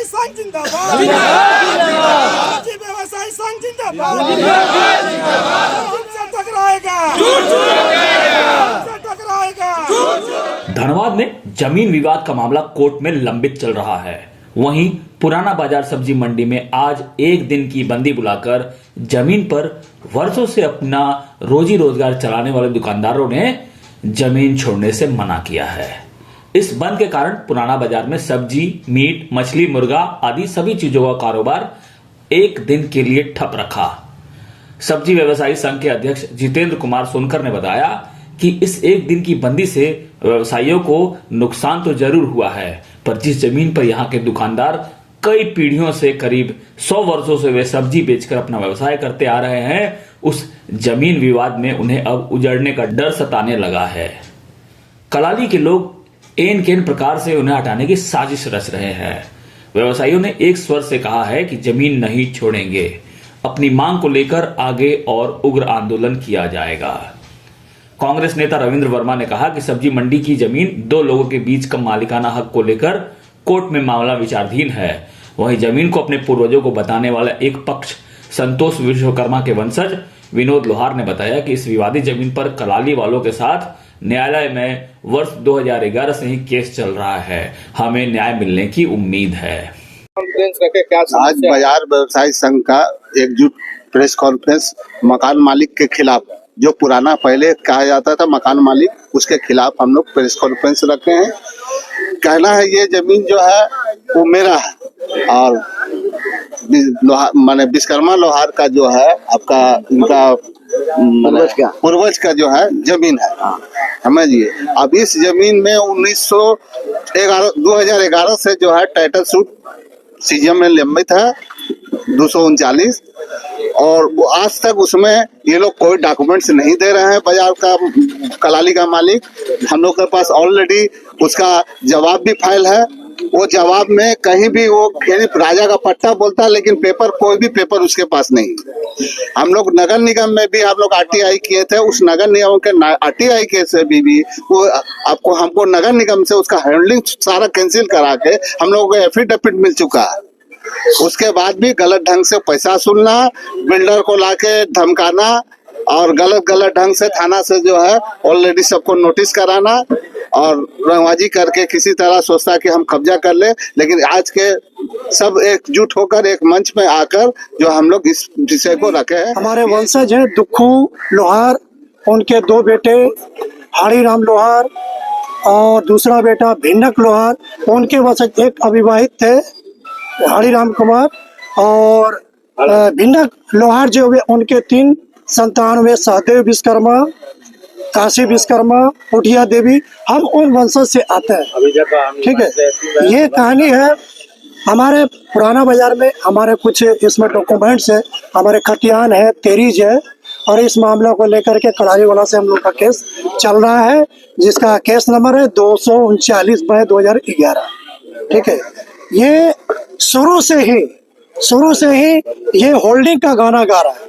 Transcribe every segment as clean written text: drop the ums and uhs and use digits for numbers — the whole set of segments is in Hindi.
संघ जिंदाबाद, सब्जी व्यवसायी संघ जिंदाबाद, हमसे टकराएगा, हमसे टकराएगा। धनबाद में जमीन विवाद का मामला कोर्ट में लंबित चल रहा है। वहीं पुराना बाजार सब्जी मंडी में आज एक दिन की बंदी बुलाकर जमीन पर वर्षों से अपना रोजी रोजगार चलाने वाले दुकानदारों ने जमीन छोड़ने से मना किया है। इस बंद के कारण पुराना बाजार में सब्जी, मीट, मछली, मुर्गा आदि सभी चीजों का कारोबार एक दिन के लिए ठप रखा। सब्जी व्यवसायी संघ के अध्यक्ष जितेंद्र कुमार सोनकर ने बताया कि इस एक दिन की बंदी से व्यवसायियों को नुकसान तो जरूर हुआ है, पर जिस जमीन पर यहाँ के दुकानदार कई पीढ़ियों से करीब 100 वर्षों से वे सब्जी बेचकर अपना व्यवसाय करते आ रहे हैं, उस जमीन विवाद में उन्हें अब उजड़ने का डर सताने लगा है। कलाली के लोग एन केन प्रकार से उन्हें हटाने की साजिश रच रहे हैं। व्यवसायियों ने एक स्वर से कहा है कि जमीन नहीं छोड़ेंगे, अपनी मांग को लेकर आगे और उग्र आंदोलन किया जाएगा। कांग्रेस नेता रविंद्र वर्मा ने कहा कि सब्जी मंडी की जमीन दो लोगों के बीच का मालिकाना हक को लेकर कोर्ट में मामला विचाराधीन है। वहीं जमीन को अपने पूर्वजों को बताने वाला एक पक्ष संतोष विश्वकर्मा के वंशज विनोद लोहार ने बताया कि इस विवादित जमीन पर कलाली वालों के साथ न्यायालय में वर्ष 2011 से ही केस चल रहा है। हमें न्याय मिलने की उम्मीद है। आज बाजार व्यवसायी संघ का एकजुट प्रेस कॉन्फ्रेंस मकान मालिक के खिलाफ, जो पुराना पहले कहा जाता था मकान मालिक, उसके खिलाफ हम लोग प्रेस कॉन्फ्रेंस रखे हैं। कहना है ये जमीन जो है वो मेरा है और माने विश्वकर्मा लोहार का जो है आपका इनका पूर्वज का जो है जमीन है, समझिए। अब इस जमीन में 2011 से जो है टाइटल सूट सीजीएम में लंबित है 239, और आज तक उसमें ये लोग कोई डॉक्यूमेंट्स नहीं दे रहे हैं। बाजार का कलाली का मालिक, हम लोग के पास ऑलरेडी उसका जवाब भी फाइल है। वो जवाब में कहीं भी वो राजा का पट्टा बोलता है, लेकिन पेपर कोई भी पेपर उसके पास नहीं। हम लोग नगर निगम में भी हम लोग आरटीआई किए थे, उस नगर निगम के आरटीआई के से भी वो आपको हमको नगर निगम से उसका हैंडलिंग सारा कैंसिल करा के हम लोगों को एफिडेविट मिल चुका है। उसके बाद भी गलत ढंग से पैसा सुनना, बिल्डर को लाके धमकाना और गलत ढंग से थाना से जो है ऑलरेडी सबको नोटिस कराना और रंगबाजी करके किसी तरह सोचता कि हम कब्जा कर ले। लेकिन आज के सब एकजुट होकर एक मंच में आकर जो हम लोग इस विषय को रखे हैं। हमारे वंशज हैं दुखू लोहार, उनके दो बेटे हरिराम लोहार और दूसरा बेटा भिन्नक लोहार। उनके वंशज एक अविवाहित थे हरिराम कुमार, और भिन्नक लोहार जो हुए उनके 3 संतान हुए, सहदेव विश्वकर्मा, काशी विश्वकर्मा, उठिया देवी। हम उन वंशज से आते हैं, ठीक है। ये कहानी है हमारे पुराना बाजार में। हमारे कुछ इसमें डॉक्यूमेंट्स है, हमारे खतियान है, तेरीज है, और इस मामला को लेकर के कलाली वाला से हम लोग का केस चल रहा है, जिसका केस नंबर है 239/2011, ठीक है। ये शुरू से ही ये होल्डिंग का गाना गा रहा है।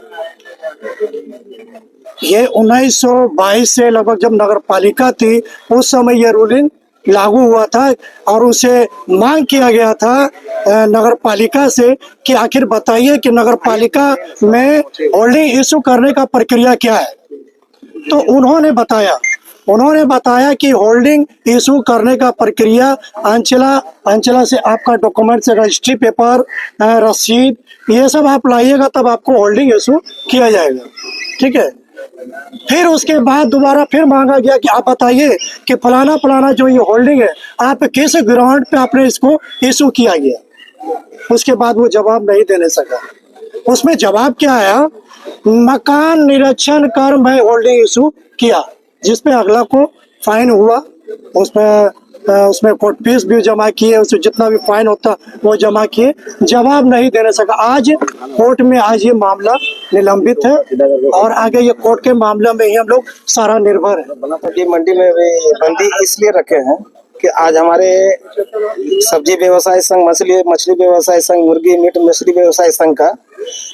ये 1922 से लगभग जब नगर पालिका थी उस समय ये रूलिंग लागू हुआ था, और उसे मांग किया गया था नगर पालिका से कि आखिर बताइए कि नगर पालिका में होल्डिंग इशू करने का प्रक्रिया क्या है। तो उन्होंने बताया कि होल्डिंग इशू करने का प्रक्रिया अंचला से आपका डॉक्यूमेंट, रजिस्ट्री पेपर, रसीद, ये सब आप लाइएगा तब आपको होल्डिंग इशू किया जाएगा, ठीक है। फिर उसके बाद दोबारा फिर मांगा गया कि आप बताइए कि फलाना जो ये होल्डिंग है आप किस ग्राउंड पे आपने इसको इशू किया गया। उसके बाद वो जवाब नहीं देने सका। उसमें जवाब क्या आया, मकान निरीक्षण कर मैं होल्डिंग इशू किया, जिसपे अगला को फाइन हुआ। उसमें कोर्ट फीस भी जमा किए, उसमें जितना भी फाइन होता वो जमा किए, जवाब नहीं देने सका। आज कोर्ट में आज ये मामला निलंबित है, और आगे ये कोर्ट के मामले में ही हम लोग सारा निर्भर है। मंडी में बंदी इसलिए रखे हैं कि आज हमारे सब्जी व्यवसाय संघ, मछली व्यवसाय संघ, मुर्गी मीट मछली व्यवसाय संघ का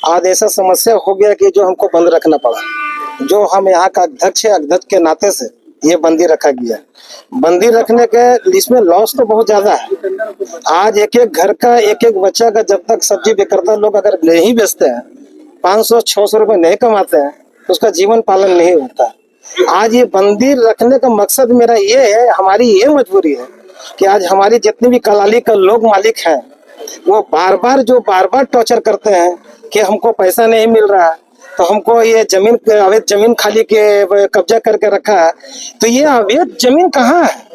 आज ऐसा समस्या हो गया कि जो हमको बंद रखना पड़ा। जो हम यहाँ का अध्यक्ष है, अध्यक्ष के नाते से ये बंदी रखा गया। बंदी रखने के इसमें लॉस तो बहुत ज्यादा है। आज एक एक घर का एक एक बच्चा का जब तक सब्जी विक्रेता लोग अगर नहीं बेचते हैं, 500-600 रुपए नहीं कमाते हैं, तो उसका जीवन पालन नहीं होता। आज ये बंदी रखने का मकसद मेरा ये है, हमारी ये मजबूरी है कि आज हमारी जितनी भी कलाली का लोग मालिक हैं, वो बार बार टॉर्चर करते हैं कि हमको पैसा नहीं मिल रहा, तो हमको ये जमीन अवैध जमीन खाली के कब्जा करके रखा है। तो ये अवैध जमीन कहाँ है?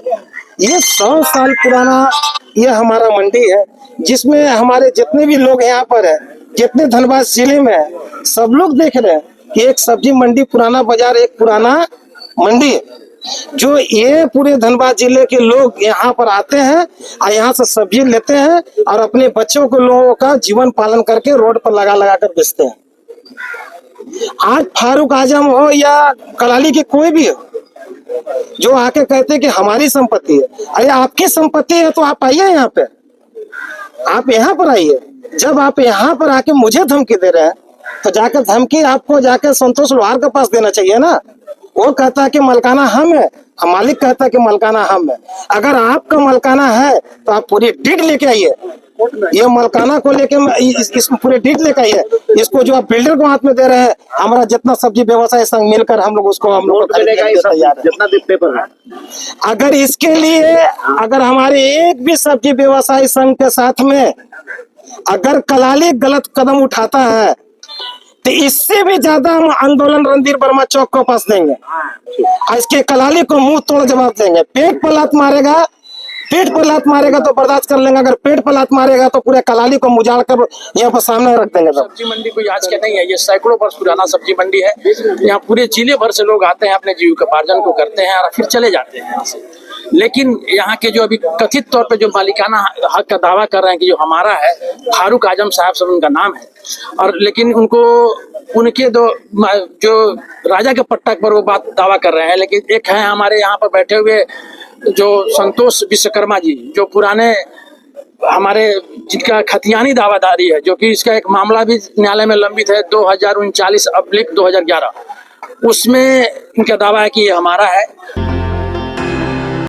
ये 100 साल पुराना ये हमारा मंडी है, जिसमें हमारे जितने भी लोग यहाँ पर है, जितने धनबाद जिले में है, सब लोग देख रहे हैं कि एक सब्जी मंडी पुराना बाजार एक पुराना मंडी है, जो ये पूरे धनबाद जिले के लोग यहाँ पर आते हैं और यहाँ से सब्जी लेते हैं और अपने बच्चों को लोगों का जीवन पालन करके रोड पर लगा कर बेचते हैं। आज फारूक आजम हो या कलाली के कोई भी हो, जो आके कहते हैं कि हमारी संपत्ति है, अरे आपकी संपत्ति है तो आप आइए यहाँ पे, आप यहाँ पर आइए। जब आप यहाँ पर आके मुझे धमकी दे रहे हैं, तो जाकर धमकी आपको जाकर संतोष लोहार के पास देना चाहिए ना। वो कहता है कि मलकाना हम है, मालिक कहता है कि मलकाना हम है। अगर आपका मलकाना है तो आप पूरी डीड लेके आइए, ये मलकाना को लेके इस पूरे डीड लेके आइए। इसको जो आप बिल्डर को हाथ में दे रहे हैं, हमारा जितना सब्जी व्यवसाय संघ मिलकर हम लोग तैयार है, जितना भी पेपर है। अगर इसके लिए अगर हमारे एक भी सब्जी व्यवसाय संघ के साथ में अगर कलाली गलत कदम उठाता है, तो इससे भी ज्यादा हम आंदोलन रणधीर वर्मा चौक को पास देंगे। इसके कलाली को मुंह तोड़ जवाब देंगे। पेट पर लात मारेगा तो बर्दाश्त कर लेंगे, अगर पेट पर लात मारेगा तो पूरे कलाली को मुजाड़ कर यहाँ पर सामने रख देंगे। सब्जी मंडी कोई आज के नहीं है, ये सैकड़ों वर्ष पुराना सब्जी मंडी है। यहाँ पूरे जिले भर से लोग आते हैं, अपने जीविकोपार्जन को करते हैं और फिर चले जाते हैं यहाँ से। लेकिन यहाँ के जो अभी कथित तौर पे जो मालिकाना हक का दावा कर रहे हैं कि जो हमारा है, फारूक आजम साहब सब उनका नाम है, और लेकिन उनको उनके जो राजा के पट्टा पर वो बात दावा कर रहे हैं। लेकिन एक है हमारे यहाँ पर बैठे हुए जो संतोष विश्वकर्मा जी, जो पुराने हमारे जिनका खतियानी दावादारी है, जो कि इसका एक मामला भी न्यायालय में लंबित है 2039/2011, उसमें इनका दावा है कि ये हमारा है।